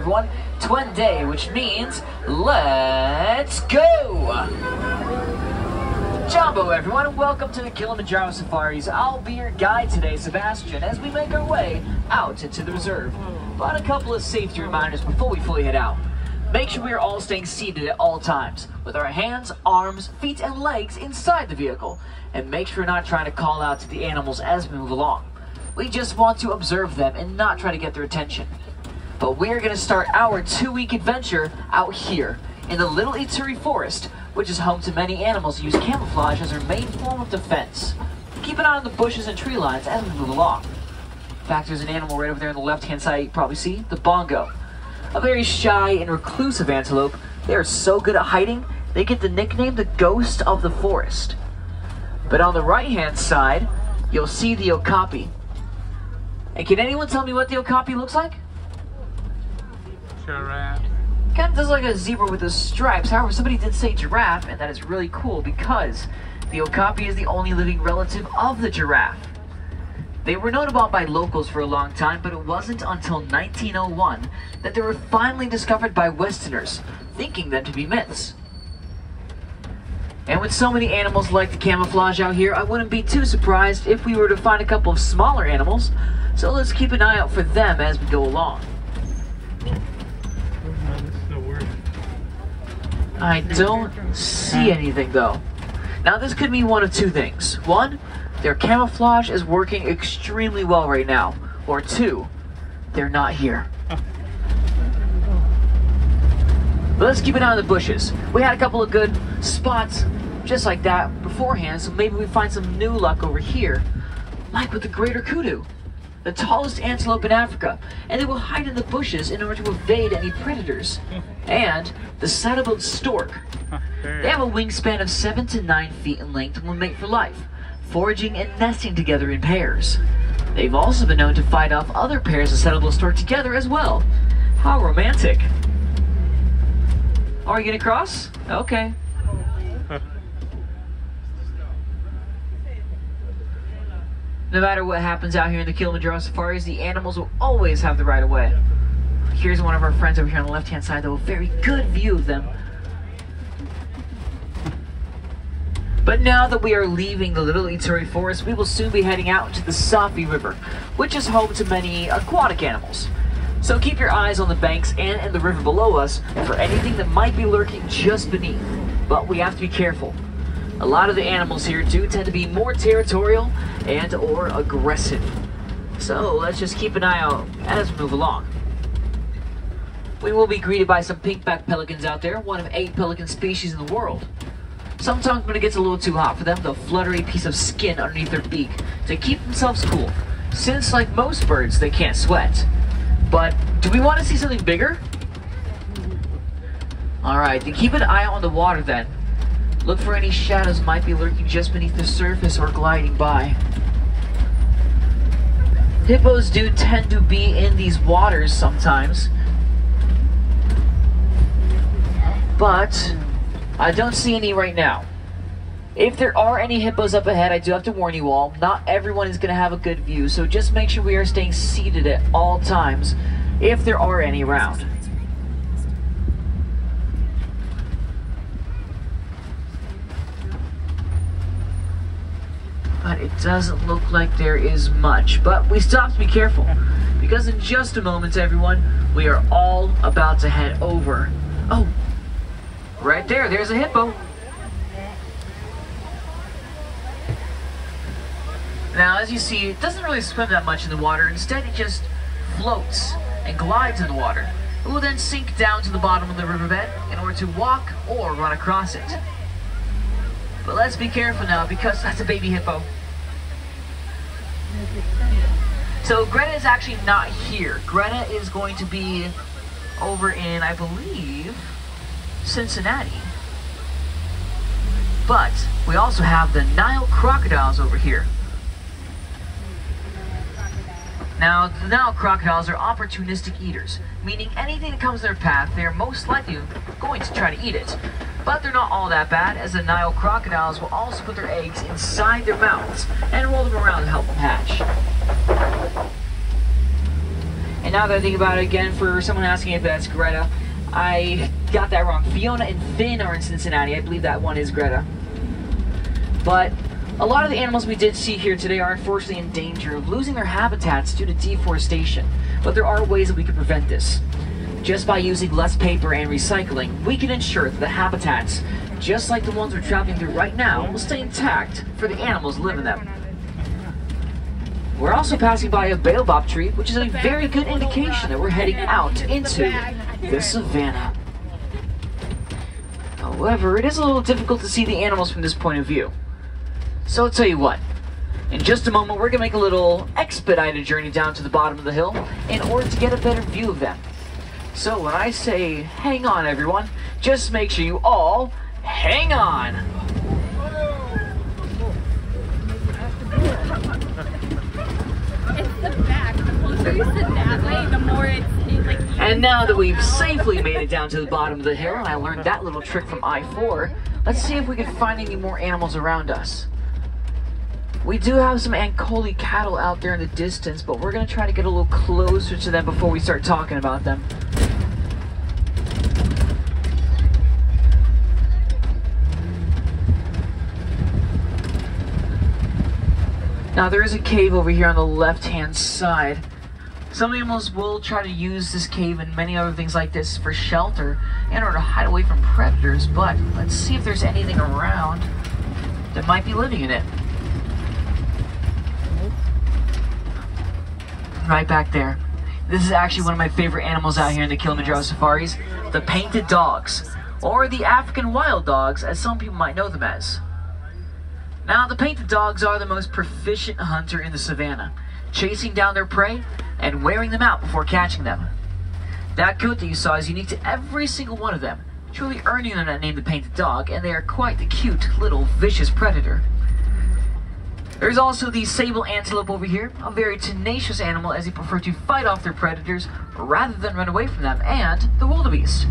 everyone. Twende, which means let's go! Jumbo, everyone, and welcome to the Kilimanjaro Safaris. I'll be your guide today, Sebastian, as we make our way out into the reserve. But a couple of safety reminders before we fully head out. Make sure we are all staying seated at all times, with our hands, arms, feet, and legs inside the vehicle. And make sure we're not trying to call out to the animals as we move along. We just want to observe them and not try to get their attention. But we're going to start our 2-week adventure out here, in the Little Ituri Forest, which is home to many animals who use camouflage as their main form of defense. Keep an eye on the bushes and tree lines as we move along. In fact, there's an animal right over there on the left-hand side you probably see, the bongo. A very shy and reclusive antelope. They are so good at hiding, they get the nickname the Ghost of the Forest. But on the right-hand side, you'll see the okapi. And can anyone tell me what the okapi looks like? Giraffe. Kind of does like a zebra with those stripes. However, somebody did say giraffe, and that is really cool because the okapi is the only living relative of the giraffe. They were known about by locals for a long time, but it wasn't until 1901 that they were finally discovered by Westerners, thinking them to be myths. And with so many animals like the camouflage out here, I wouldn't be too surprised if we were to find a couple of smaller animals, so let's keep an eye out for them as we go along. I don't see anything though. Now this could mean one of two things. One, their camouflage is working extremely well right now. Or two, they're not here. But let's keep an eye on the bushes. We had a couple of good spots just like that beforehand, so maybe we find some new luck over here. Like with the greater kudu, the tallest antelope in Africa, and they will hide in the bushes in order to evade any predators. And the saddle-billed stork. They have a wingspan of 7 to 9 feet in length and will mate for life, foraging and nesting together in pairs. They've also been known to fight off other pairs of saddle-billed stork together as well. How romantic. Are you gonna cross? Okay. No matter what happens out here in the Kilimanjaro Safaris, the animals will always have the right of way. Here's one of our friends over here on the left-hand side, though, a very good view of them. But now that we are leaving the Little Ituri Forest, we will soon be heading out into the Safi River, which is home to many aquatic animals. So keep your eyes on the banks and in the river below us for anything that might be lurking just beneath. But we have to be careful. A lot of the animals here do tend to be more territorial and or aggressive. So let's just keep an eye out as we move along. We will be greeted by some pink-backed pelicans out there, one of 8 pelican species in the world. Sometimes when it gets a little too hot for them, they'll flutter a piece of skin underneath their beak to keep themselves cool, since like most birds, they can't sweat. But do we want to see something bigger? Alright, then keep an eye out on the water then. Look for any shadows might be lurking just beneath the surface or gliding by. Hippos do tend to be in these waters sometimes, but I don't see any right now. If there are any hippos up ahead, I do have to warn you all, not everyone is going to have a good view, so just make sure we are staying seated at all times if there are any around. But it doesn't look like there is much, but we still have to be careful, because in just a moment, everyone, we are all about to head over. Oh, right there, there's a hippo. Now, as you see, it doesn't really swim that much in the water. Instead, it just floats and glides in the water. It will then sink down to the bottom of the riverbed in order to walk or run across it. But let's be careful now, because that's a baby hippo. So Greta is actually not here. Greta is going to be over in, I believe, Cincinnati. But we also have the Nile crocodiles over here. Now, the Nile crocodiles are opportunistic eaters, meaning anything that comes in their path, they are most likely going to try to eat it. But they're not all that bad, as the Nile crocodiles will also put their eggs inside their mouths and roll them around to help them hatch. And now that I think about it again, for someone asking if that's Greta, I got that wrong. Fiona and Finn are in Cincinnati. I believe that one is Greta. But a lot of the animals we did see here today are unfortunately in danger of losing their habitats due to deforestation. But there are ways that we can prevent this. Just by using less paper and recycling, we can ensure that the habitats, just like the ones we're traveling through right now, will stay intact for the animals that live in them. We're also passing by a baobab tree, which is a very good indication that we're heading out into the savannah. However, it is a little difficult to see the animals from this point of view. So I'll tell you what, in just a moment we're going to make a little expedited journey down to the bottom of the hill in order to get a better view of them. So when I say hang on everyone, just make sure you all hang on! It's the back. The closer you sit that way, the more it's like... And now that we've safely made it down to the bottom of the hill, and I learned that little trick from I-4, let's see if we can find any more animals around us. We do have some Ankole cattle out there in the distance, but we're going to try to get a little closer to them before we start talking about them. Now there is a cave over here on the left-hand side. Some animals will try to use this cave and many other things like this for shelter in order to hide away from predators, but let's see if there's anything around that might be living in it. Right back there. This is actually one of my favorite animals out here in the Kilimanjaro safaris, the painted dogs, or the African wild dogs as some people might know them as. Now, the painted dogs are the most proficient hunter in the savannah, chasing down their prey and wearing them out before catching them. That coat that you saw is unique to every single one of them, truly earning them that name the painted dog, and they are quite the cute little vicious predator. There's also the sable antelope over here, a very tenacious animal as they prefer to fight off their predators rather than run away from them, and the wildebeest.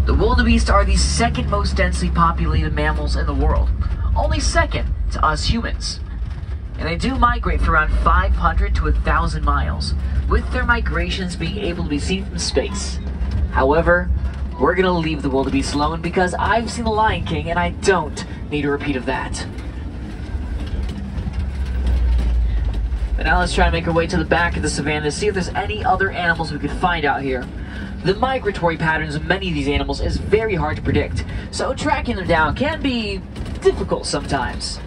The wildebeest are the second most densely populated mammals in the world, only second to us humans. And they do migrate for around 500 to 1,000 miles, with their migrations being able to be seen from space. However, we're gonna leave the wildebeest alone because I've seen The Lion King and I don't need a repeat of that. But now let's try to make our way to the back of the savannah to see if there's any other animals we could find out here. The migratory patterns of many of these animals is very hard to predict, so tracking them down can be difficult sometimes.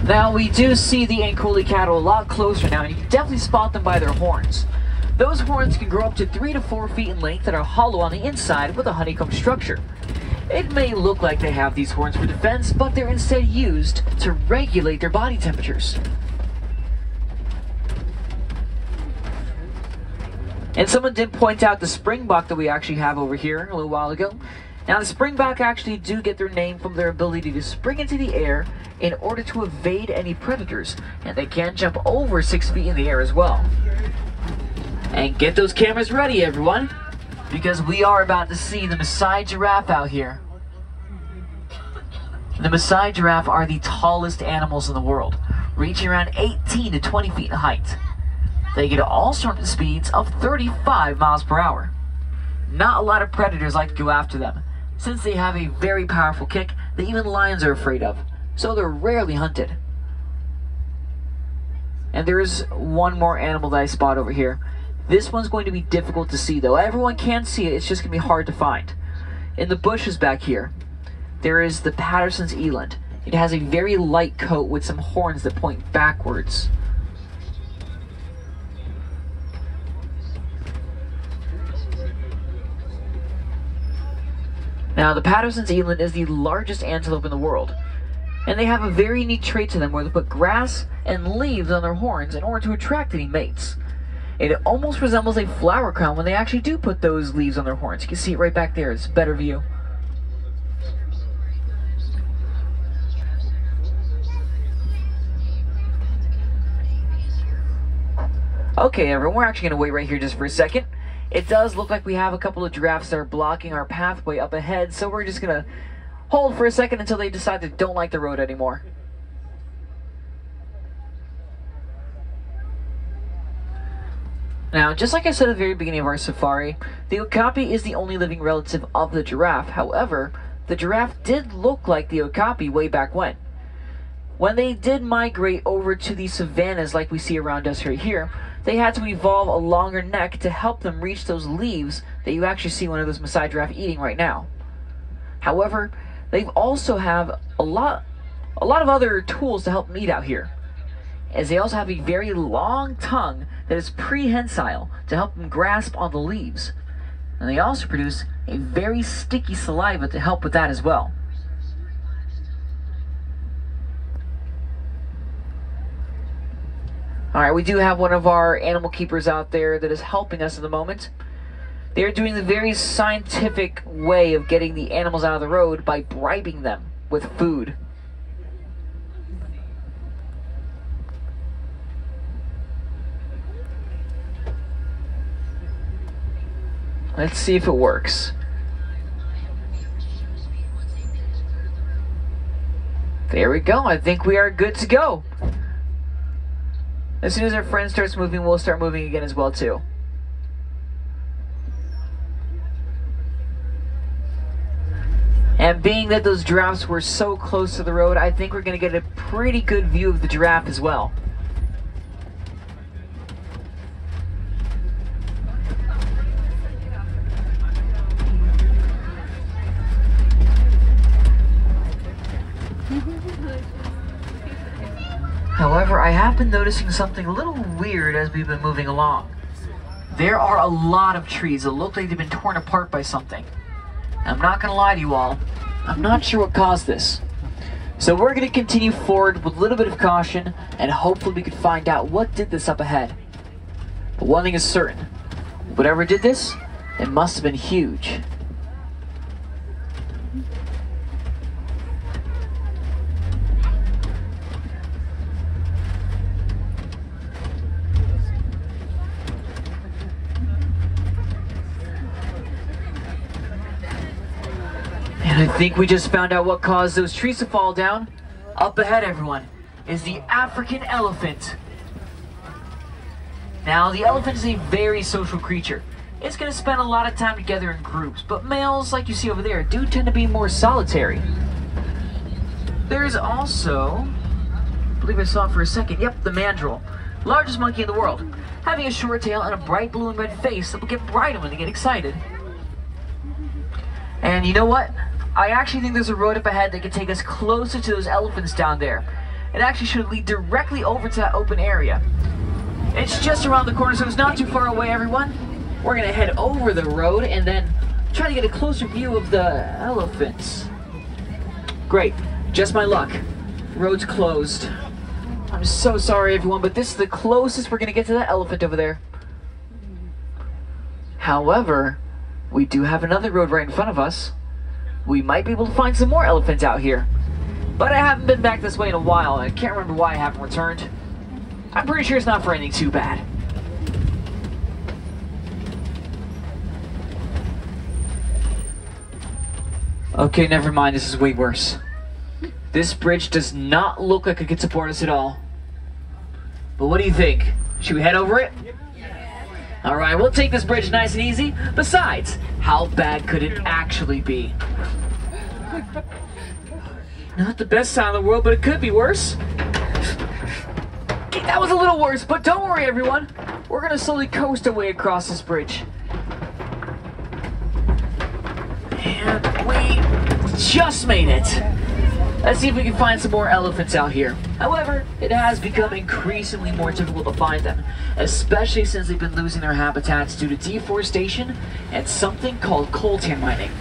Now we do see the Ankole cattle a lot closer now, and you can definitely spot them by their horns. Those horns can grow up to 3 to 4 feet in length and are hollow on the inside with a honeycomb structure. It may look like they have these horns for defense, but they're instead used to regulate their body temperatures. And someone did point out the springbok that we actually have over here a little while ago. Now the springbok actually do get their name from their ability to spring into the air in order to evade any predators, and they can jump over 6 feet in the air as well. And get those cameras ready, everyone, because we are about to see the Maasai giraffe out here. The Maasai giraffe are the tallest animals in the world, reaching around 18 to 20 feet in height. They get all sorts of speeds of 35 miles per hour. Not a lot of predators like to go after them, since they have a very powerful kick that even lions are afraid of, so they're rarely hunted. And there is one more animal that I spot over here. This one's going to be difficult to see though. Everyone can see it, it's just going to be hard to find. In the bushes back here, there is the Patterson's eland. It has a very light coat with some horns that point backwards. Now, the Patterson's eland is the largest antelope in the world, and they have a very unique trait to them where they put grass and leaves on their horns in order to attract any mates. It almost resembles a flower crown when they actually do put those leaves on their horns. You can see it right back there. It's a better view. Okay, everyone, we're actually going to wait right here just for a second. It does look like we have a couple of giraffes that are blocking our pathway up ahead, so we're just gonna hold for a second until they decide they don't like the road anymore. Now, just like I said at the very beginning of our safari, the okapi is the only living relative of the giraffe. However, the giraffe did look like the okapi way back when. When they did migrate over to the savannas like we see around us right here, they had to evolve a longer neck to help them reach those leaves that you actually see one of those Maasai giraffe eating right now. However, they also have a lot of other tools to help them eat out here, as they also have a very long tongue that is prehensile to help them grasp on the leaves. And they also produce a very sticky saliva to help with that as well. Alright, we do have one of our animal keepers out there that is helping us at the moment. They are doing the very scientific way of getting the animals out of the road by bribing them with food. Let's see if it works. There we go. I think we are good to go. As soon as our friend starts moving, we'll start moving again as well too. And being that those giraffes were so close to the road, I think we're going to get a pretty good view of the giraffe as well. However, I have been noticing something a little weird as we've been moving along. There are a lot of trees that look like they've been torn apart by something. I'm not going to lie to you all, I'm not sure what caused this. So we're going to continue forward with a little bit of caution, and hopefully we can find out what did this up ahead. But one thing is certain, whatever did this, it must have been huge. I think we just found out what caused those trees to fall down. Up ahead, everyone, is the African elephant. Now, the elephant is a very social creature. It's going to spend a lot of time together in groups, but males, like you see over there, do tend to be more solitary. There's also, I believe I saw it for a second, yep, the mandrill, largest monkey in the world, having a short tail and a bright blue and red face that will get brighter when they get excited. And you know what? I actually think there's a road up ahead that can take us closer to those elephants down there. It actually should lead directly over to that open area. It's just around the corner, so it's not too far away, everyone. We're gonna head over the road and then try to get a closer view of the elephants. Great, just my luck. Road's closed. I'm so sorry, everyone, but this is the closest we're gonna get to that elephant over there. However, we do have another road right in front of us. We might be able to find some more elephants out here. But I haven't been back this way in a while, and I can't remember why I haven't returned. I'm pretty sure it's not for anything too bad. Okay, never mind, this is way worse. This bridge does not look like it could support us at all. But what do you think? Should we head over it? Alright, we'll take this bridge nice and easy. Besides, how bad could it actually be? Not the best sign in the world, but it could be worse. Okay, that was a little worse, but don't worry, everyone. We're gonna slowly coast our way across this bridge. And we just made it. Let's see if we can find some more elephants out here. However, it has become increasingly more difficult to find them, especially since they've been losing their habitats due to deforestation and something called coltan mining.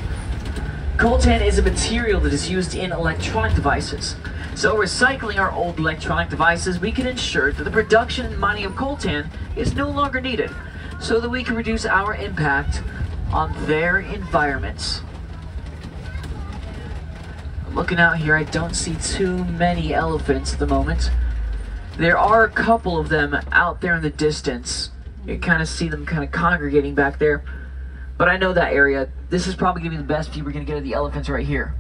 Coltan is a material that is used in electronic devices. So recycling our old electronic devices, we can ensure that the production and mining of coltan is no longer needed, so that we can reduce our impact on their environments. Looking out here, I don't see too many elephants at the moment. There are a couple of them out there in the distance, You can kind of see them kind of congregating back there. But I know that area. This is probably going to be the best view we're going to get of the elephants right here.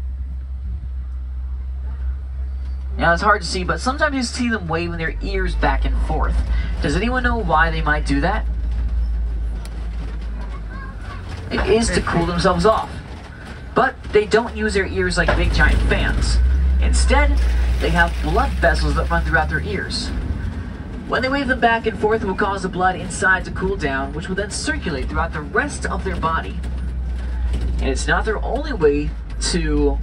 Now, it's hard to see, but sometimes you see them waving their ears back and forth. Does anyone know why they might do that? It is to cool themselves off. But they don't use their ears like big giant fans. Instead, they have blood vessels that run throughout their ears. When they wave them back and forth, it will cause the blood inside to cool down, which will then circulate throughout the rest of their body. And it's not their only way to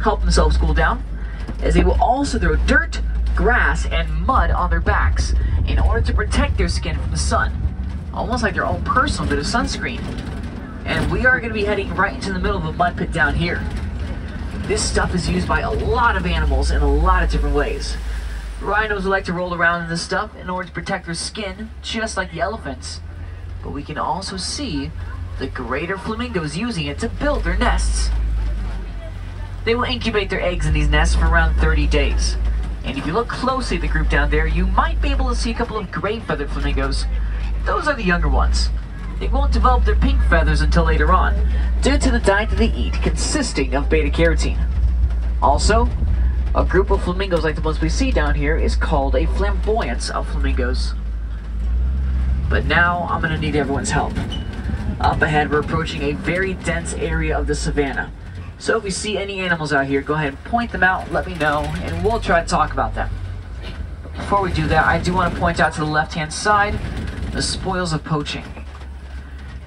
help themselves cool down, as they will also throw dirt, grass, and mud on their backs in order to protect their skin from the sun, almost like their own personal bit of sunscreen. And we are going to be heading right into the middle of a mud pit down here. This stuff is used by a lot of animals in a lot of different ways. Rhinos like to roll around in this stuff in order to protect their skin, just like the elephants. But we can also see the greater flamingos using it to build their nests. They will incubate their eggs in these nests for around 30 days. And if you look closely at the group down there, you might be able to see a couple of gray feathered flamingos. Those are the younger ones. They won't develop their pink feathers until later on, due to the diet that they eat consisting of beta-carotene. Also, a group of flamingos like the ones we see down here is called a flamboyance of flamingos. But now I'm going to need everyone's help. Up ahead, we're approaching a very dense area of the savannah. So if you see any animals out here, go ahead and point them out, let me know, and we'll try to talk about them. Before we do that, I do want to point out to the left-hand side, the spoils of poaching.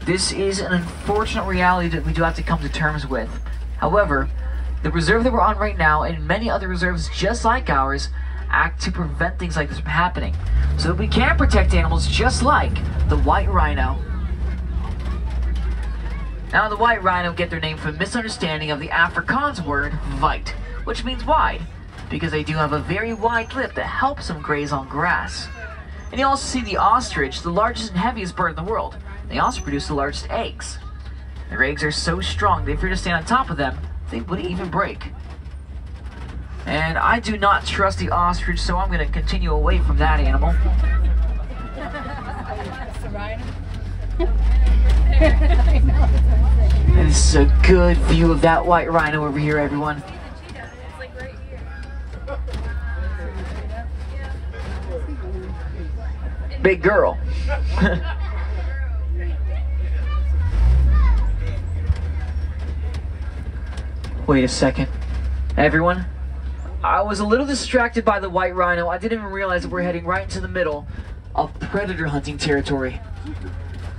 This is an unfortunate reality that we do have to come to terms with. However, the reserve that we're on right now, and many other reserves just like ours, act to prevent things like this from happening, so that we can protect animals just like the white rhino. Now, the white rhino get their name from a misunderstanding of the Afrikaans word "weit," which means wide, because they do have a very wide lip that helps them graze on grass. And you also see the ostrich, the largest and heaviest bird in the world. They also produce the largest eggs. Their eggs are so strong that if you were to stand on top of them, they wouldn't even break. And I do not trust the ostrich, so I'm going to continue away from that animal. And this is a good view of that white rhino over here, everyone. Big girl. Wait a second. Everyone, I was a little distracted by the white rhino. I didn't even realize that we're heading right into the middle of predator hunting territory.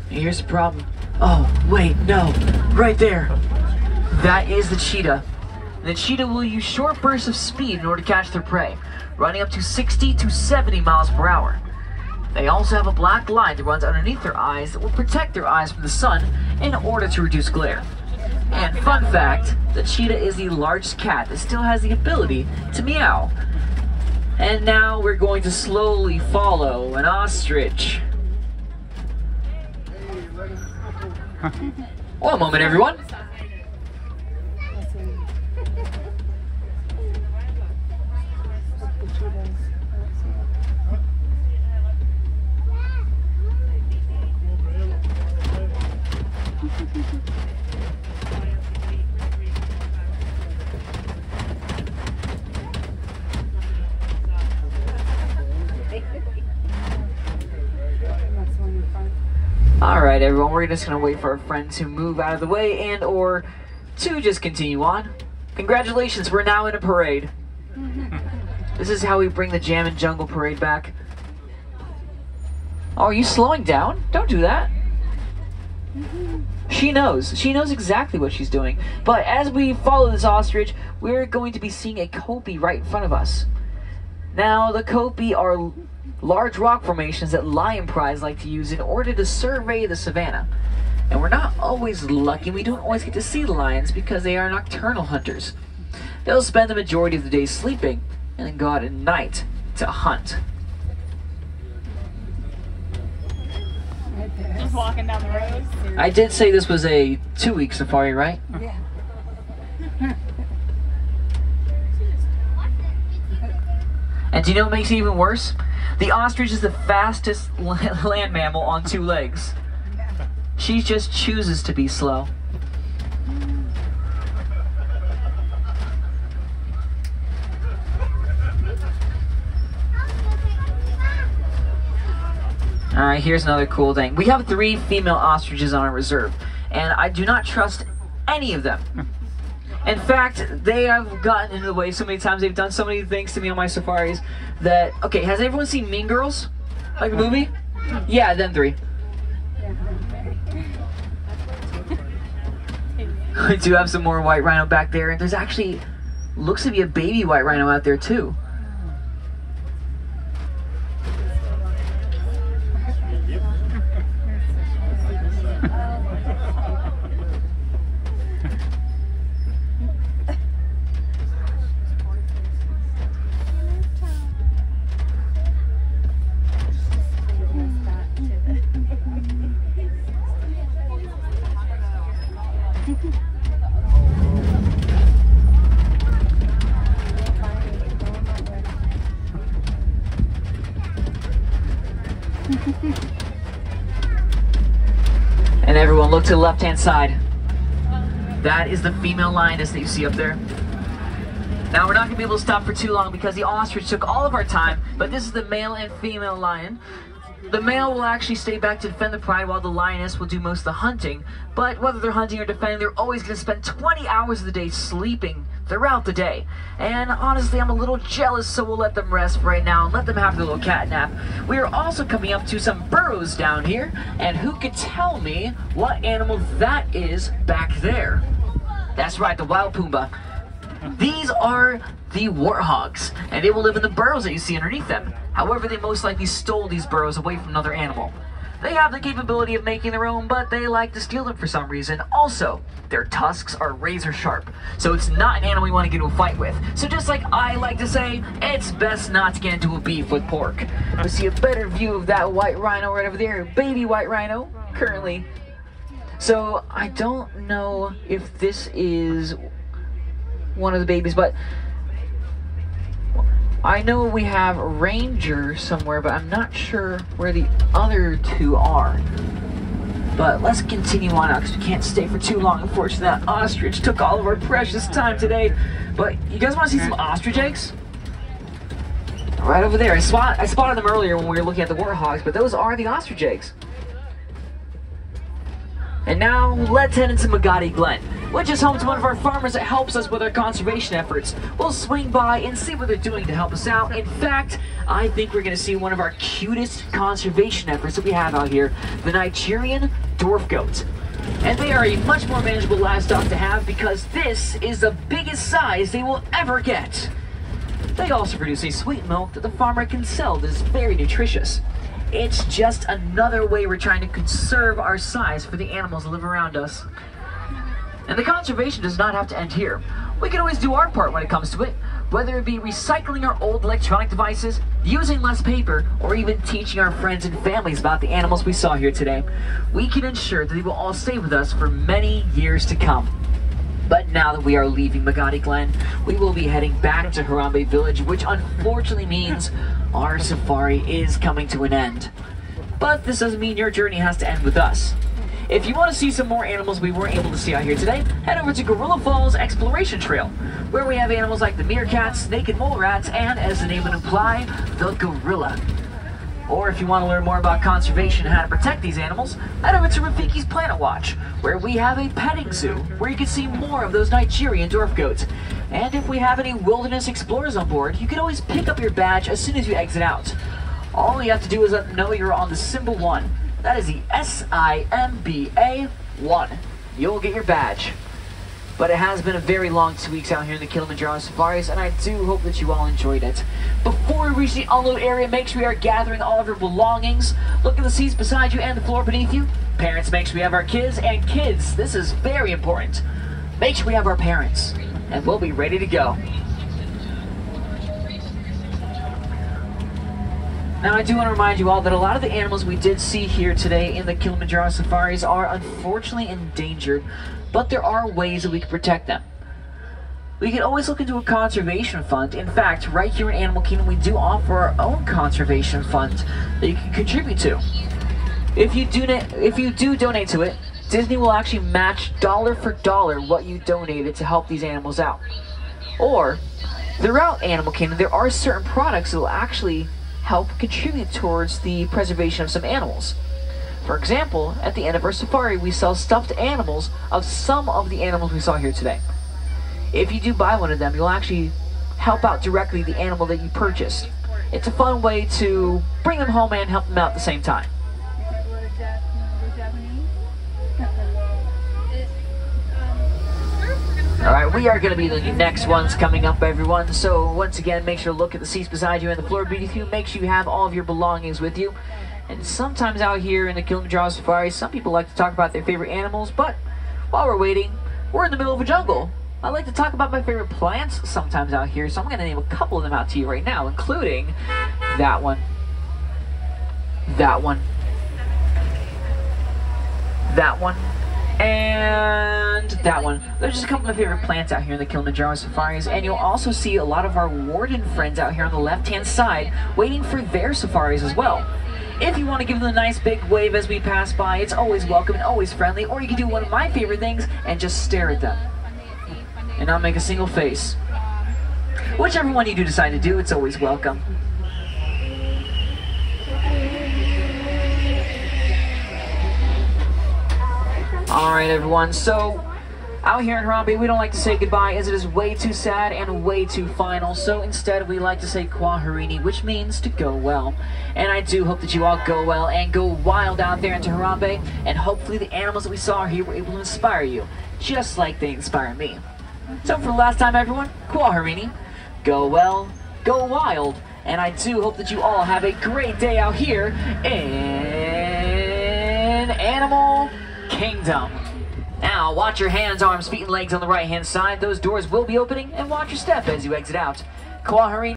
And here's the problem. Oh, wait, no. Right there. That is the cheetah. And the cheetah will use short bursts of speed in order to catch their prey, running up to 60 to 70 miles per hour. They also have a black line that runs underneath their eyes that will protect their eyes from the sun in order to reduce glare. And fun fact, the cheetah is the largest cat that still has the ability to meow. And now we're going to slowly follow an ostrich. One moment, everyone. Alright everyone, we're just going to wait for our friend to move out of the way and or to just continue on. Congratulations, we're now in a parade. This is how we bring the Jam and Jungle parade back. Oh, are you slowing down? Don't do that. She knows. She knows exactly what she's doing. But as we follow this ostrich, we're going to be seeing a kopje right in front of us. Now, the kopje are large rock formations that lion prides like to use in order to survey the savannah. And we're not always lucky, we don't always get to see the lions because they are nocturnal hunters. They'll spend the majority of the day sleeping and then go out at night to hunt. Just walking down the road. I did say this was a 2-week safari, right? Yeah. And do you know what makes it even worse? The ostrich is the fastest land mammal on 2 legs. She just chooses to be slow. Alright, here's another cool thing. We have 3 female ostriches on our reserve, and I do not trust any of them. In fact, they have gotten into the way so many times. They've done so many things to me on my safaris that... Okay, has everyone seen Mean Girls? Like the movie? Yeah, them 3. We do have some more white rhino back there, and there's actually... looks to be a baby white rhino out there, too. And everyone look to the left-hand side. That is the female lioness that you see up there. Now we're not going to be able to stop for too long because the ostrich took all of our time, but this is the male and female lion. The male will actually stay back to defend the pride while the lioness will do most of the hunting, but whether they're hunting or defending, they're always going to spend 20 hours of the day sleeping throughout the day. And honestly, I'm a little jealous, so we'll let them rest right now and let them have their little cat nap. We are also coming up to some burrows down here, and who could tell me what animal that is back there? That's right, the wild Pumbaa. These are the warthogs, and they will live in the burrows that you see underneath them. However, they most likely stole these burrows away from another animal. They have the capability of making their own, but they like to steal them for some reason. Also, their tusks are razor sharp, so it's not an animal you want to get into a fight with. So just like I like to say, it's best not to get into a beef with pork. We see a better view of that white rhino right over there, baby white rhino, currently. So I don't know if this is one of the babies, but I know we have Ranger somewhere, but I'm not sure where the other 2 are. But let's continue on out, because we can't stay for too long. Unfortunately, that ostrich took all of our precious time today. But you guys want to see some ostrich eggs? Right over there. I spotted them earlier when we were looking at the warthogs, but those are the ostrich eggs. And now, let's head into Magadi Glen, which is home to one of our farmers that helps us with our conservation efforts. We'll swing by and see what they're doing to help us out. In fact, I think we're going to see one of our cutest conservation efforts that we have out here, the Nigerian dwarf goat. And they are a much more manageable livestock to have because this is the biggest size they will ever get. They also produce a sweet milk that the farmer can sell that is very nutritious. It's just another way we're trying to conserve our size for the animals that live around us. And the conservation does not have to end here. We can always do our part when it comes to it, whether it be recycling our old electronic devices, using less paper, or even teaching our friends and families about the animals we saw here today. We can ensure that they will all stay with us for many years to come. But now that we are leaving Magadi Glen, we will be heading back to Harambe Village, which unfortunately means our safari is coming to an end. But this doesn't mean your journey has to end with us. If you want to see some more animals we weren't able to see out here today, head over to Gorilla Falls Exploration Trail, where we have animals like the meerkats, naked mole rats, and, as the name would imply, the gorilla. Or if you want to learn more about conservation and how to protect these animals, head over to Rafiki's Planet Watch, where we have a petting zoo, where you can see more of those Nigerian dwarf goats. And if we have any wilderness explorers on board, you can always pick up your badge as soon as you exit out. All you have to do is let them know you're on the symbol 1. That is the SIMBA 1. You'll get your badge. But it has been a very long 2 weeks out here in the Kilimanjaro Safaris, and I do hope that you all enjoyed it. Before we reach the unload area, make sure we are gathering all of your belongings. Look at the seats beside you and the floor beneath you. Parents, make sure we have our kids, and kids, this is very important. Make sure we have our parents, and we'll be ready to go. Now, I do want to remind you all that a lot of the animals we did see here today in the Kilimanjaro Safaris are unfortunately endangered, but there are ways that we can protect them. we can always look into a conservation fund. In fact, right here in Animal Kingdom, we do offer our own conservation fund that you can contribute to. If you do donate to it, Disney will actually match dollar for dollar what you donated to help these animals out. Or, throughout Animal Kingdom, there are certain products that will actually help contribute towards the preservation of some animals. For example, at the end of our safari, we sell stuffed animals of some of the animals we saw here today. If you do buy one of them, you'll actually help out directly the animal that you purchased. It's a fun way to bring them home and help them out at the same time. Alright, we are going to be the next ones coming up, everyone. So, once again, make sure to look at the seats beside you and the floor beneath you. Make sure you have all of your belongings with you. And sometimes out here in the Kilimanjaro Safari, some people like to talk about their favorite animals, but while we're waiting, we're in the middle of a jungle. I like to talk about my favorite plants sometimes out here, so I'm going to name a couple of them out to you right now, including that one, that one, that one, and that one. There's just a couple of my favorite plants out here in the Kilimanjaro Safaris, and you'll also see a lot of our warden friends out here on the left-hand side waiting for their safaris as well. If you want to give them a nice big wave as we pass by, it's always welcome and always friendly, or you can do one of my favorite things and just stare at them and not make a single face. Whichever one you do decide to do, it's always welcome. Alright everyone, so out here in Harambe, we don't like to say goodbye as it is way too sad and way too final, so instead we like to say Kwaherini, which means to go well. And I do hope that you all go well and go wild out there into Harambe, and hopefully the animals that we saw here were able to inspire you, just like they inspire me. So for the last time everyone, Kwaherini, go well, go wild, and I do hope that you all have a great day out here in Animal Kingdom. Now, watch your hands, arms, feet, and legs on the right-hand side. Those doors will be opening, and watch your step as you exit out. Kwaherini.